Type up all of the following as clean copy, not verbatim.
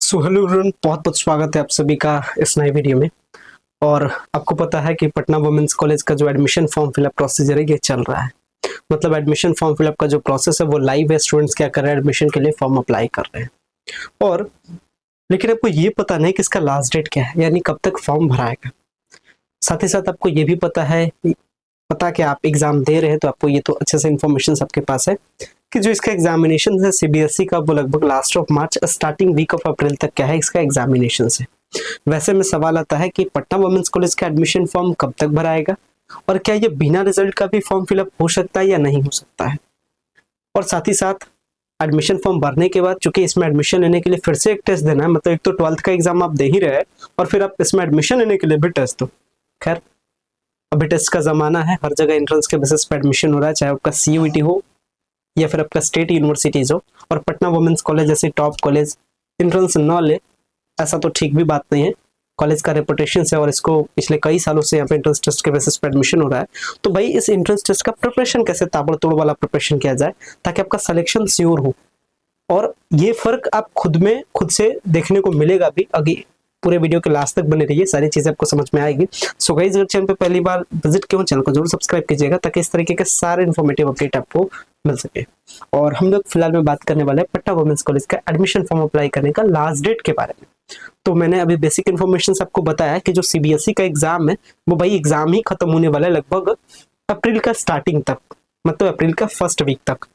So hello everyone, बहुत बहुत स्वागत है आप सभी का इस नए वीडियो में। और आपको पता है कि पटना वुमेन्स कॉलेज का जो एडमिशन फॉर्म फिलअप प्रोसीजर है ये चल रहा है। मतलब एडमिशन फॉर्म फिलअप का जो प्रोसेस है वो लाइव है। स्टूडेंट्स क्या कर रहे हैं, एडमिशन के लिए फॉर्म अप्लाई कर रहे हैं। और लेकिन आपको ये पता नहीं कि इसका लास्ट डेट क्या है, यानी कब तक फॉर्म भराएगा। साथ ही साथ आपको ये भी पता कि आप एग्जाम दे रहे हैं, तो आपको ये तो अच्छे से इन्फॉर्मेशन आपके पास है कि जो इसका एग्जामिनेशन है सीबीएसई का, वो लगभग last of March starting week of April तक क्या है इसका एग्जामिनेशन है। वैसे में सवाल आता है कि पटना वुमेन्स कॉलेज का एडमिशन फॉर्म कब तक भराएगा, और क्या ये बिना रिजल्ट का भी फॉर्म फिलअप हो सकता है या नहीं हो सकता है। और साथ ही साथ एडमिशन फॉर्म भरने के बाद, चूंकि इसमें एडमिशन लेने के लिए फिर से एक टेस्ट देना है, मतलब एक तो 12th का एग्जाम आप दे ही रहे हैं और फिर आप इसमें एडमिशन लेने के लिए भी टेस्ट दो। खैर, अभी टेस्ट का जमाना है, हर जगह एंट्रेंस के बेसिस पर एडमिशन हो रहा है, चाहे आपका सीयूईटी हो या फिर आपका स्टेट यूनिवर्सिटीज हो। और पटना वुमेन्स कॉलेज जैसे टॉप कॉलेज एंट्रेंस न ले, ऐसा तो ठीक भी बात नहीं है। कॉलेज का रेपुटेशन है और इसको पिछले कई सालों से यहाँ पे एंट्रेंस टेस्ट के बेसिस पर एडमिशन हो रहा है। तो भाई इस एंट्रेंस टेस्ट का प्रिपरेशन कैसे ताबड़तोड़ वाला प्रिपरेशन किया जाए ताकि आपका सिलेक्शन श्योर हो। और ये फर्क आप खुद से देखने को मिलेगा भी। आगे पूरे वीडियो के लास्ट तक बने रहिए, सारी चीजें आपको समझ में आएगी। सो गाइस, अगर चैनल पे पहली बार विजिट किया हो, चैनल को जरूर सब्सक्राइब कीजिएगा ताकि इस तरीके के सारे इन्फॉर्मेटिव अपडेट आपको मिल सके। और हम लोग फिलहाल में बात करने वाले हैं पटना वुमेन्स कॉलेज का एडमिशन फॉर्म अप्लाई करने का लास्ट डेट के बारे में। तो मैंने अभी बेसिक इन्फॉर्मेशन आपको बताया कि जो सीबीएसई का एग्जाम है वो भाई एग्जाम ही खत्म होने वाला है लगभग अप्रैल का स्टार्टिंग तक, मतलब अप्रैल का फर्स्ट वीक तक।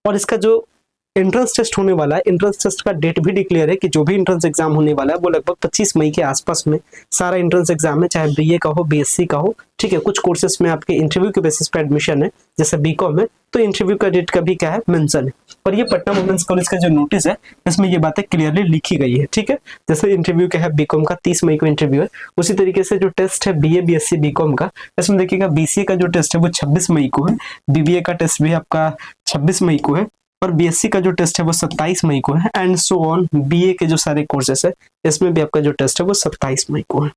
और इसका जो एंट्रेंस टेस्ट होने वाला है, एंट्रेंस टेस्ट का डेट भी डिक्लेयर है कि जो भी एंट्रेंस एग्जाम होने वाला है वो लगभग 25 मई के आसपास में सारा एंट्रेंस एग्जाम है, चाहे बीए का हो बीएससी का हो। ठीक है, कुछ कोर्सेज में आपके इंटरव्यू के बेसिस पे एडमिशन है, जैसे बीकॉम है तो इंटरव्यू का डेट का भी क्या है मेंशन है। और ये पटना वुमेन्स कॉलेज का जो नोटिस है इसमें ये बातें क्लियरली लिखी गई है। ठीक है, जैसे इंटरव्यू का है बीकॉम का 30 मई को इंटरव्यू है, उसी तरीके से जो टेस्ट है बीए बीएससी बीकॉम का, इसमें देखिएगा बीसीए का जो टेस्ट है वो 26 मई को है, बीबीए का टेस्ट भी आपका 26 मई को है, और बीएससी का जो टेस्ट है वो 27 मई को है, एंड सो ऑन। बीए के जो सारे कोर्सेस है इसमें भी आपका जो टेस्ट है वो 27 मई को है।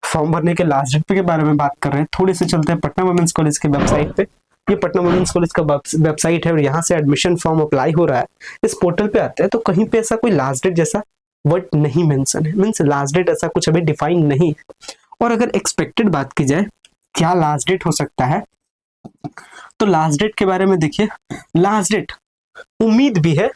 फॉर्म भरने के लास्ट डेट के बारे में बात कर रहे हैं, थोड़े से चलते हैं पटना वुमेन्स कॉलेज के वेबसाइट पे। ये पटना वुमेन्स कॉलेज का वेबसाइट है और यहाँ से एडमिशन फॉर्म अप्लाई हो रहा है। इस पोर्टल पे आते हैं तो कहीं पे ऐसा कोई लास्ट डेट जैसा वर्ड नहीं मेंशन है, मीन्स लास्ट डेट ऐसा कुछ अभी डिफाइन नहीं है। और अगर एक्सपेक्टेड बात की जाए क्या लास्ट डेट हो सकता है, तो लास्ट डेट के बारे में देखिए, लास्ट डेट उम्मीद भी है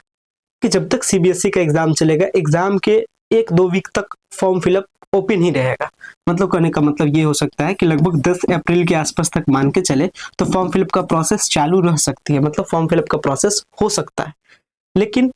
कि जब तक सीबीएसई का एग्जाम चलेगा, एग्जाम के 1-2 वीक तक फॉर्म फिलअप ओपन ही रहेगा। मतलब कहने का मतलब ये हो सकता है कि लगभग 10 अप्रैल के आसपास तक मान के चले तो फॉर्म फिलअप का प्रोसेस चालू रह सकती है, मतलब फॉर्म फिलअप का प्रोसेस हो सकता है। लेकिन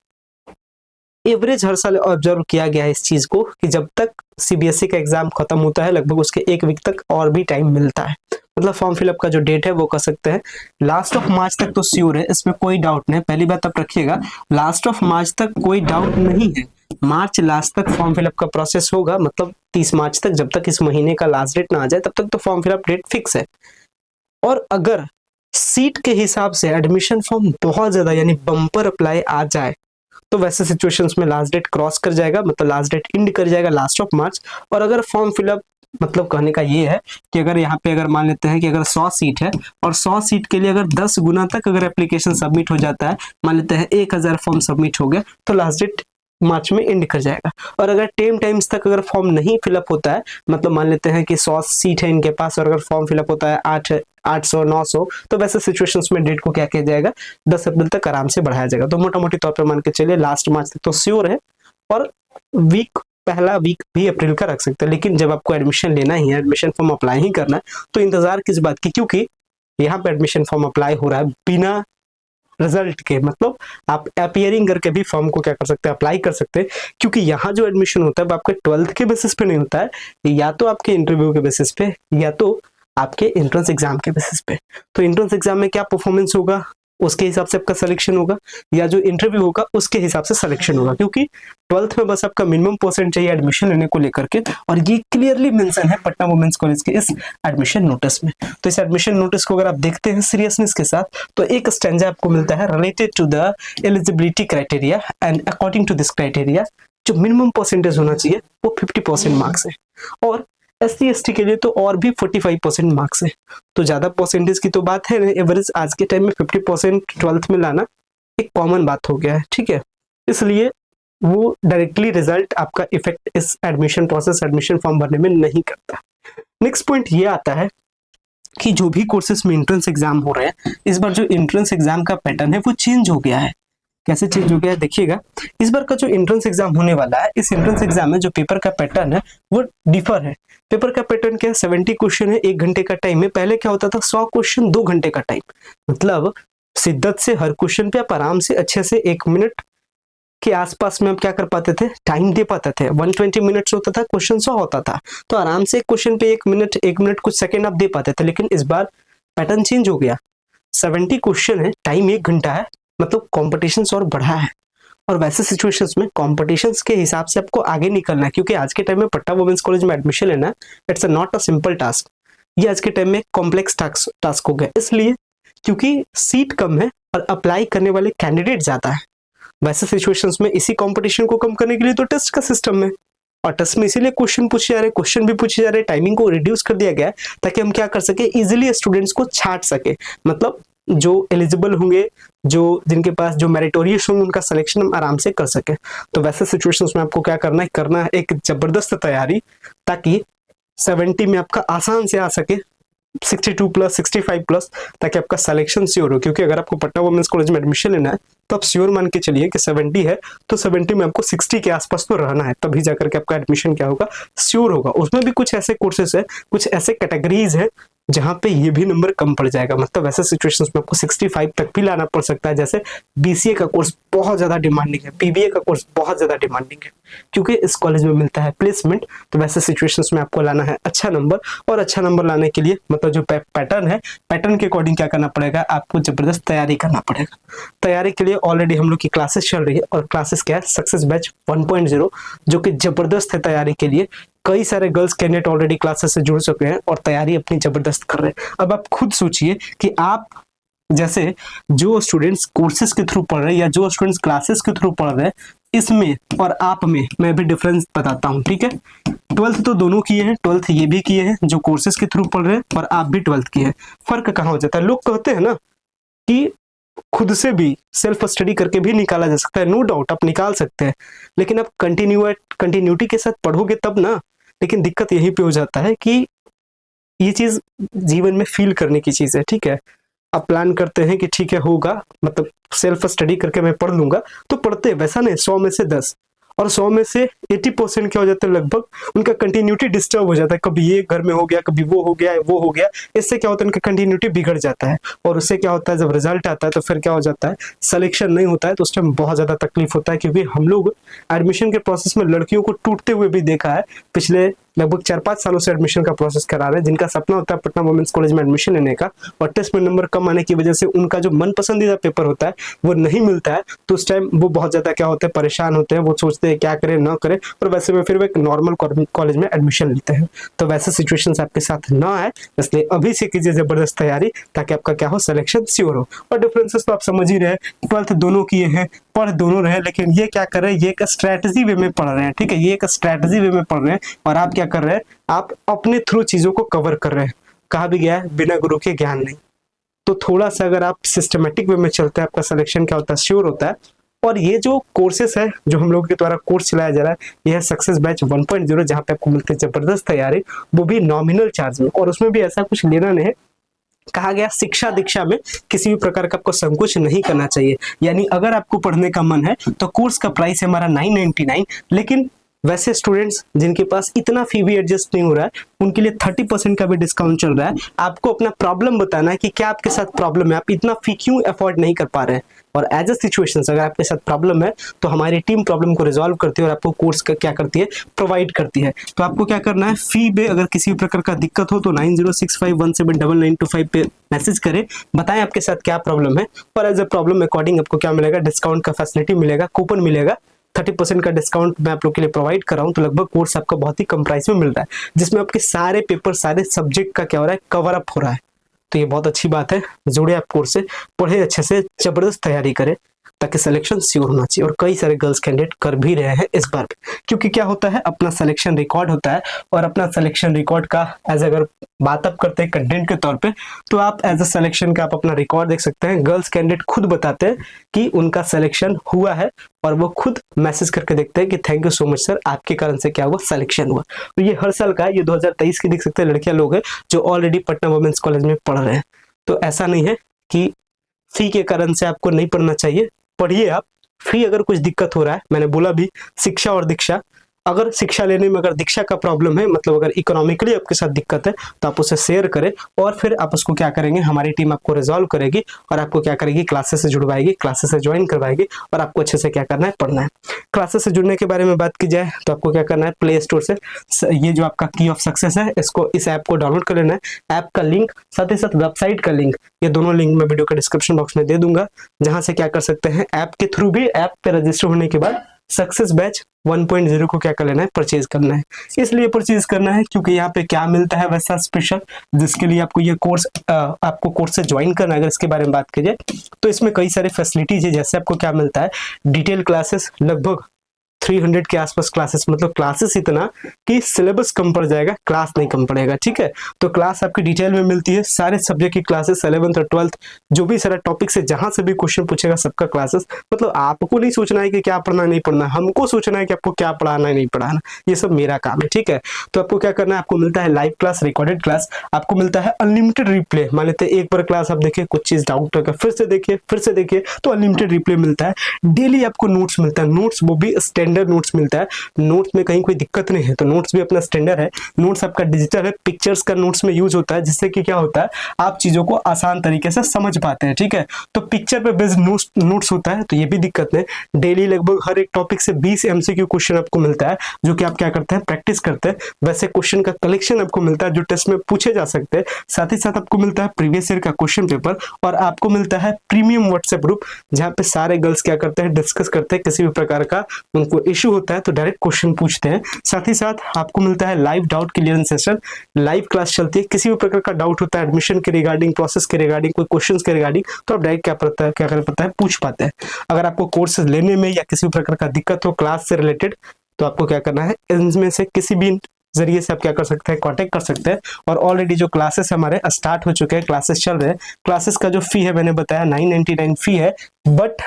एवरेज हर साल ऑब्जर्व किया गया है इस चीज को कि जब तक सीबीएसई का एग्जाम खत्म होता है लगभग उसके 1 वीक तक और भी टाइम मिलता है। मतलब फॉर्म फिलअप का जो डेट है वो कह सकते हैं लास्ट ऑफ मार्च तक तो श्योर है, इसमें कोई डाउट नहीं। पहली बात आप रखिएगा, लास्ट ऑफ मार्च तक कोई डाउट नहीं है। मार्च लास्ट तक फॉर्म फिलअप का प्रोसेस होगा, मतलब 30 मार्च तक, जब तक इस महीने का लास्ट डेट ना आ जाए तब तक तो फॉर्म फिलअप डेट फिक्स है। और अगर सीट के हिसाब से एडमिशन फॉर्म बहुत ज्यादा यानी बम्पर अप्लाई आ जाए तो वैसे सिचुएशंस में लास्ट डेट क्रॉस कर जाएगा, मतलब लास्ट डेट इंड कर जाएगा लास्ट ऑफ मार्च। और अगर फॉर्म फिलअप, मतलब कहने का ये है कि अगर यहाँ पे अगर मान लेते हैं कि अगर 100 सीट है और 100 सीट के लिए अगर 10 गुना तक अगर एप्लीकेशन सबमिट हो जाता है, मान लेते हैं 1000 फॉर्म सबमिट हो गया, तो लास्ट डेट मार्च में एंड कर जाएगा। और अगर 10 टाइम्स तक अगर फॉर्म नहीं फिलअप होता है, मतलब मान लेते हैं कि 100 सीट है इनके पास और अगर फॉर्म फिलअप होता है 800 900, तो वैसे सिचुएशंस में डेट को क्या किया जाएगा, 10 अप्रैल तक आराम से बढ़ाया जाएगा। तो मोटा मोटी तौर पर मान के चलिए लास्ट मार्च तक तो श्योर है, और पहला वीक भी अप्रैल का रख सकते हैं। लेकिन जब आपको एडमिशन लेना ही है, एडमिशन फॉर्म अप्लाई ही करना है, तो इंतजार किस बात की, क्योंकि यहाँ पे एडमिशन फॉर्म अप्लाई हो रहा है बिना रिजल्ट के। मतलब आप अपियरिंग करके भी फॉर्म को क्या कर सकते हैं, अप्लाई कर सकते हैं। क्योंकि यहाँ जो एडमिशन होता है वो आपके 12th के बेसिस पे नहीं होता है, या तो आपके इंटरव्यू के बेसिस पे या तो आपके एंट्रेंस एग्जाम के बेसिस पे। तो एंट्रेंस एग्जाम में क्या परफॉर्मेंस होगा उसके हिसाब से आपका सिलेक्शन होगा, या जो इंटरव्यू होगा उसके हिसाब से सिलेक्शन होगा। क्योंकि 12th में बस आपका मिनिमम परसेंट चाहिए एडमिशन लेने को लेकर के, और ये क्लियरली मेंशन है पटना वुमेन्स कॉलेज के इस एडमिशन नोटिस में। तो इस एडमिशन नोटिस को अगर आप देखते हैं सीरियसनेस के साथ, तो एक स्टैंजा आपको मिलता है related to the eligibility criteria and according to this criteria जो मिनिमम परसेंटेज होना चाहिए वो 50% मार्क्स है, और SC/ST के लिए तो और भी 45% मार्क्स है। तो ज्यादा परसेंटेज की तो बात है, एवरेज आज के टाइम में 50% 12th में लाना एक कॉमन बात हो गया है। ठीक है, इसलिए वो डायरेक्टली रिजल्ट आपका इफेक्ट इस एडमिशन प्रोसेस, एडमिशन फॉर्म भरने में नहीं करता। नेक्स्ट पॉइंट ये आता है कि जो भी कोर्सेज में एंट्रेंस एग्जाम हो रहे हैं, इस बार जो एंट्रेंस एग्जाम का पैटर्न है वो चेंज हो गया है। कैसे चेंज हो गया है देखिएगा। इस बार का जो एंट्रेंस एग्जाम होने वाला है, इस एंट्रेंस एग्जाम में जो पेपर का पैटर्न है वो डिफर है। पेपर का पैटर्न क्या है, 70 क्वेश्चन है, 1 घंटे का टाइम है। पहले क्या होता था, 100 क्वेश्चन 2 घंटे का टाइम। मतलब शिद्दत से हर क्वेश्चन पे आप आराम से अच्छे से 1 मिनट के आसपास में आप क्या कर पाते थे, टाइम दे पाते थे। 120 मिनट्स होता था, क्वेश्चन 100 होता था, तो आराम से क्वेश्चन पे 1 मिनट कुछ सेकंड आप दे पाते थे। लेकिन इस बार पैटर्न चेंज हो गया। 70 क्वेश्चन है, टाइम 1 घंटा है, मतलब कॉम्पिटिशन और बढ़ा है। और वैसे सिचुएशंस में कॉम्पिटिशन्स के हिसाब से आपको आगे निकलना है, क्योंकि आज के टाइम में पटना वुमेन्स कॉलेज में एडमिशन लेना it's not a simple task. ये आज के टाइम में कॉम्प्लेक्स टास्क हो गया, इसलिए क्योंकि सीट कम है और अप्लाई करने वाले कैंडिडेट ज्यादा है। वैसे सिचुएशंस में इसी कंपटीशन को कम करने के लिए तो टेस्ट का सिस्टम है, और टेस्ट में इसीलिए क्वेश्चन पूछे जा रहे हैं, क्वेश्चन भी पूछे जा रहे हैं, टाइमिंग को रिड्यूस कर दिया गया है ताकि हम क्या कर सके, इजीली स्टूडेंट्स को छांट सके। मतलब जो एलिजिबल होंगे, जो जिनके पास जो मेरिटोरियस होंगे, उनका सिलेक्शन हम आराम से कर सके। तो वैसे सिचुएशंस में आपको क्या करना है एक जबरदस्त तैयारी, ताकि 70 में आपका आसान से आ सके 62 प्लस 65 प्लस, ताकि आपका सिलेक्शन श्योर हो। क्योंकि अगर आपको पटना वुमेन्स कॉलेज में एडमिशन लेना है तो आप श्योर मान के चलिए कि 70 है तो 70 में आपको 60 के आसपास तो रहना है, तभी जाकर के आपका एडमिशन क्या होगा, श्योर होगा। उसमें भी कुछ ऐसे कोर्सेस है, कुछ ऐसे कैटेगरीज है जहां पे ये भी नंबर कम पड़ जाएगा। मतलब ऐसे सिचुएशंस में आपको 65 तक भी लाना पड़ सकता है। जैसे बीसीए का कोर्स बहुत ज्यादा डिमांडिंग है, बीबीए का कोर्स बहुत ज्यादा डिमांडिंग है, क्योंकि इस कॉलेज में मिलता है प्लेसमेंट। तो वैसे सिचुएशंस में आपको लाना है अच्छा नंबर, और अच्छा नंबर लाने के लिए मतलब जो पैटर्न है, पैटर्न के अकॉर्डिंग क्या करना पड़ेगा, आपको जबरदस्त तैयारी करना पड़ेगा। तैयारी के लिए ऑलरेडी हम लोग की क्लासेस चल रही है, और क्लासेस क्या है, सक्सेस बैच 1.0, जो कि जबरदस्त है तैयारी के लिए। कई सारे गर्ल्स कैंडिडेट ऑलरेडी क्लासेस से जुड़ चुके हैं और तैयारी अपनी जबरदस्त कर रहे हैं। अब आप खुद सोचिए कि आप जैसे जो स्टूडेंट्स कोर्सेज के थ्रू पढ़ रहे हैं या जो स्टूडेंट्स क्लासेस के थ्रू पढ़ रहे हैं, इसमें और आप में मैं भी डिफरेंस बताता हूँ, ठीक है। 12th तो दोनों किए हैं, 12th ये भी किए हैं जो कोर्सेज के थ्रू पढ़ रहे हैं, और आप भी 12th किए हैं। फर्क कहाँ हो जाता है, लोग कहते हैं ना कि खुद से भी सेल्फ स्टडी करके भी निकाला जा सकता है, नो डाउट आप निकाल सकते हैं, लेकिन आप कंटिन्यूटी के साथ पढ़ोगे तब ना। लेकिन दिक्कत यहीं पे हो जाता है कि ये चीज जीवन में फील करने की चीज है, ठीक है। आप प्लान करते हैं कि ठीक है होगा, मतलब सेल्फ स्टडी करके मैं पढ़ लूंगा, तो पढ़ते हैं, वैसा नहीं 100 में से 10, और 100 में से 80% क्या हो जाता है, लगभग उनका कंटिन्यूटी डिस्टर्ब हो जाता है। कभी ये घर में हो गया, कभी वो हो गया, वो हो गया, इससे क्या होता है, उनका कंटिन्यूटी बिगड़ जाता है। और उससे क्या होता है, जब रिजल्ट आता है तो फिर क्या हो जाता है, सिलेक्शन नहीं होता है, तो उस टाइम बहुत ज्यादा तकलीफ होता है। क्योंकि हम लोग एडमिशन के प्रोसेस में लड़कियों को टूटते हुए भी देखा है। पिछले लगभग 4-5 सालों से एडमिशन का प्रोसेस करा रहे हैं, जिनका सपना होता है पटना वुमेन्स कॉलेज में एडमिशन लेने का, और टेस्ट में नंबर कम आने की वजह से उनका जो मन पसंदीदा पेपर होता है वो नहीं मिलता है। तो उस टाइम वो बहुत ज्यादा क्या होते हैं, परेशान होते हैं, वो सोचते हैं क्या करें ना करें, और वैसे में फिर वो एक नॉर्मल कॉलेज में एडमिशन लेते हैं। तो वैसे सिचुएशंस आपके साथ ना आए, इसलिए अभी से कीजिए जबरदस्त तैयारी, ताकि आपका क्या हो, सिलेक्शन श्योर हो। और डिफरेंसेस तो आप समझ ही रहे, 12th दोनों किए हैं, पढ़ दोनों रहे, लेकिन ये क्या कर रहे हैं, ये एक स्ट्रैटेजी वे में पढ़ रहे हैं, ठीक है, ये एक स्ट्रैटेजी वे में पढ़ रहे हैं। और आप क्या कर रहे हैं, आप अपने थ्रू चीजों को कवर कर रहे हैं। कहा भी गया है, बिना गुरु के ज्ञान नहीं। तो थोड़ा सा अगर आप सिस्टमेटिक वे में चलते हैं, आपका सिलेक्शन क्या होता है, श्योर होता है। और ये जो कोर्सेस है, जो हम लोगों के द्वारा कोर्स चलाया जा रहा है, यह है सक्सेस बैच 1.0, जहां पे आपको मिलती है जबरदस्त तैयारी, वो भी नॉमिनल चार्ज में। और उसमें भी ऐसा कुछ लेना नहीं है, कहा गया शिक्षा दीक्षा में किसी भी प्रकार का आपको संकोच नहीं करना चाहिए। यानी अगर आपको पढ़ने का मन है तो कोर्स का प्राइस है हमारा 999, लेकिन वैसे स्टूडेंट्स जिनके पास इतना फी भी एडजस्ट नहीं हो रहा है, उनके लिए 30% का भी डिस्काउंट चल रहा है। आपको अपना प्रॉब्लम बताना है कि क्या आपके साथ प्रॉब्लम है, आप इतना फी क्यों अफोर्ड नहीं कर पा रहे हैं। और एज अ सिचुएशन अगर आपके साथ प्रॉब्लम है तो हमारी टीम प्रॉब्लम को रिजॉल्व करती है और आपको कोर्स का क्या करती है, प्रोवाइड करती है। तो आपको क्या करना है, फी में अगर किसी प्रकार का दिक्कत हो तो 9065179925 पे मैसेज करें, बताएं आपके साथ क्या प्रॉब्लम है, और एज अ प्रॉब्लम अकॉर्डिंग आपको क्या मिलेगा, डिस्काउंट का फैसिलिटी मिलेगा, कूपन मिलेगा। 30% का डिस्काउंट मैं आप लोग के लिए प्रोवाइड कर रहा हूं। तो लगभग कोर्स आपका बहुत ही कम प्राइस में मिल रहा है, जिसमें आपके सारे पेपर, सारे सब्जेक्ट का क्या हो रहा है, कवर अप हो रहा है। तो ये बहुत अच्छी बात है, जुड़े आप कोर्स से, पढ़े अच्छे से, जबरदस्त तैयारी करें। ताकि सिलेक्शन श्योर होना चाहिए। और कई सारे गर्ल्स कैंडिडेट कर भी रहे हैं इस बार, क्योंकि क्या होता है, अपना सिलेक्शन रिकॉर्ड होता है, और अपना सिलेक्शन रिकॉर्ड का एज अगर बात आप करते हैं कंटेंट के तौर पे, तो आप एज अ सिलेक्शन का आप अपना रिकॉर्ड देख सकते हैं। गर्ल्स कैंडिडेट खुद बताते हैं कि उनका सिलेक्शन हुआ है, और वो खुद मैसेज करके देखते हैं कि thank you so much sir, आपके कारण से क्या हुआ, सिलेक्शन हुआ। तो ये हर साल का है, ये 2023 की देख सकते हैं लड़कियां लोग हैं जो ऑलरेडी पटना वुमेन्स कॉलेज में पढ़ रहे हैं। तो ऐसा नहीं है कि फी के कारण से आपको नहीं पढ़ना चाहिए, पढ़िए आप। फी अगर कुछ दिक्कत हो रहा है, मैंने बोला भी शिक्षा और दीक्षा, अगर शिक्षा लेने में अगर दीक्षा का प्रॉब्लम है, मतलब अगर इकोनॉमिकली आपके साथ दिक्कत है, तो आप उसे शेयर करें, और फिर आप उसको क्या करेंगे, हमारी टीम आपको रिजॉल्व करेगी और आपको क्या करेगी, क्लासेस से जुड़वाएगी, क्लासेस से ज्वाइन करवाएगी, और आपको अच्छे से क्या करना है, पढ़ना है। क्लासेस से जुड़ने के बारे में बात की जाए तो आपको क्या करना है, प्ले स्टोर से ये जो आपका की ऑफ सक्सेस है, इस ऐप को डाउनलोड कर लेना है। ऐप का लिंक साथ ही साथ वेबसाइट का लिंक, ये दोनों लिंक मैं वीडियो के डिस्क्रिप्शन बॉक्स में दे दूंगा, जहां से क्या कर सकते हैं, ऐप के थ्रू भी ऐप पे रजिस्टर होने के बाद सक्सेस बैच 1.0 को क्या कर लेना है, परचेज करना है। इसलिए परचेज करना है क्योंकि यहाँ पे क्या मिलता है वैसा स्पेशल, जिसके लिए आपको ये कोर्स आपको कोर्स से ज्वाइन करना है। अगर इसके बारे में बात की जाए तो इसमें कई सारे फैसिलिटीज है, जैसे आपको क्या मिलता है, डिटेल क्लासेस, लगभग 300 के आसपास क्लासेस, मतलब क्लासेस इतना कि सिलेबस कम पड़ जाएगा, क्लास नहीं कम पड़ेगा, ठीक है। तो क्लास आपकी डिटेल में मिलती है, सारे सब्जेक्ट की क्लासेस, 11th और 12th जो भी सारा टॉपिक से जहां से भी क्वेश्चन पूछेगा सबका क्लासेस। मतलब आपको नहीं सोचना है कि क्या पढ़ना नहीं पढ़ना, हमको सोचना है कि आपको क्या पढ़ाना है नहीं पढ़ाना, ये सब मेरा काम है, ठीक है। तो आपको क्या करना है, आपको मिलता है लाइव क्लास, रिकॉर्डेड क्लास, आपको मिलता है अनलिमिटेड रिप्ले। मान लेते हैं एक बार क्लास आप देखिए, कुछ चीज डाउट लगा, फिर से देखिए, तो अनलिमिटेड रिप्ले मिलता है। डेली आपको नोट्स मिलता है, नोट्स वो भी स्टैंडर्ड नोट्स मिलता है, नोट्स में कहीं कोई दिक्कत नहीं है, तो नोट्स भी अपना स्टैंडर्ड है। नोट्स आपका डिजिटल है, पिक्चर्स का नोट्स में यूज होता है, जिससे कि क्या होता है, आप चीजों को आसान तरीके से समझ पाते हैं, ठीक है। तो पिक्चर पे बेस्ड नोट्स होता है, तो ये भी दिक्कत नहीं। डेली लगभग हर एक टॉपिक से 20 MCQ क्वेश्चन आपको मिलता है, जो कि आप क्या करते हैं, प्रैक्टिस करते हैं। वैसे क्वेश्चन का कलेक्शन आपको मिलता है जो टेस्ट में पूछे जा सकते हैं। साथ ही साथ आपको मिलता है प्रीवियस ईयर का क्वेश्चन पेपर, और आपको मिलता है प्रीमियम व्हाट्सएप ग्रुप, जहाँ पे सारे गर्ल्स क्या करते हैं, डिस्कस करते हैं, किसी भी प्रकार का उनको इश्यू होता है तो डायरेक्ट क्वेश्चन पूछते हैं। साथ ही साथ आपको मिलता है live doubt clearance session, live class चलती है, किसी भी प्रकार का डाउट होता है एडमिशन के रिगार्डिंग, प्रोसेस के रिगार्डिंग, कोई क्वेश्चंस के रिगार्डिंग, तो आप डायरेक्ट क्या कर पता है, पूछ पाते हैं। अगर आपको कोर्स लेने में या किसी भी प्रकार का दिक्कत हो क्लास से रिलेटेड, तो आपको क्या करना है, इनमें से किसी भी जरिए से आप क्या कर सकते हैं, कांटेक्ट कर सकते हैं। और ऑलरेडी जो क्लासेस हमारे स्टार्ट हो चुके हैं, क्लासेस चल रहे हैं। क्लासेस का जो फी है मैंने बताया 999 फी है, बट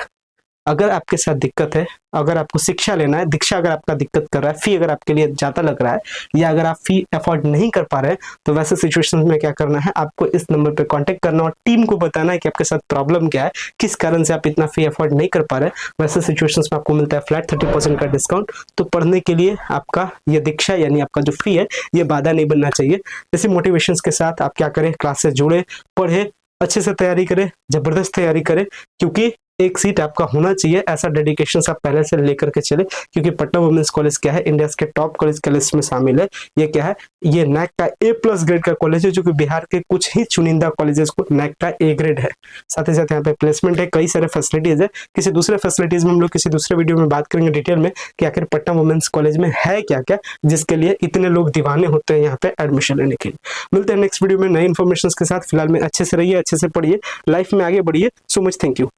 अगर आपके साथ दिक्कत है, अगर आपको शिक्षा लेना है, दीक्षा अगर आपका दिक्कत कर रहा है, फी अगर आपके लिए ज्यादा लग रहा है, या अगर आप फी अफोर्ड नहीं कर पा रहे हैं, तो वैसे सिचुएशन में क्या करना है, आपको इस नंबर पे कांटेक्ट करना और टीम को बताना है कि आपके साथ प्रॉब्लम क्या है, किस कारण से आप इतना फी अफोर्ड नहीं कर पा रहे हैं। वैसे सिचुएशंस में आपको मिलता है फ्लैट 30% का डिस्काउंट। तो पढ़ने के लिए आपका ये दीक्षा यानी आपका जो फी है, ये बाधा नहीं बनना चाहिए। इसी मोटिवेशन के साथ आप क्या करें, क्लास से जुड़े, पढ़े, अच्छे से तैयारी करें, जबरदस्त तैयारी करें, क्योंकि एक सीट आपका होना चाहिए, ऐसा डेडिकेशन आप पहले से लेकर के चले। क्योंकि पटना वुमेन्स कॉलेज क्या है, इंडिया के टॉप कॉलेज के लिस्ट में शामिल है। ये क्या है, ये नैक का A+ ग्रेड का कॉलेज है, जो कि बिहार के कुछ ही चुनिंदा कॉलेजेस को नैक का A ग्रेड है। साथ ही साथ यहाँ पे प्लेसमेंट है, कई सारे फैसिलिटीज है। किसी दूसरे फैसिलिटीज में हम लोग किसी दूसरे वीडियो में बात करेंगे डिटेल में कि आखिर पटना वुमेन्स कॉलेज में है क्या क्या, जिसके लिए इतने लोग दीवाने होते हैं यहाँ पे एडमिशन लेने के लिए। मिलते हैं नेक्स्ट वीडियो में नई इन्फॉर्मेशन के साथ। फिलहाल में अच्छे से रहिए, अच्छे से पढ़िए, लाइफ में आगे बढ़िए। So much, thank you.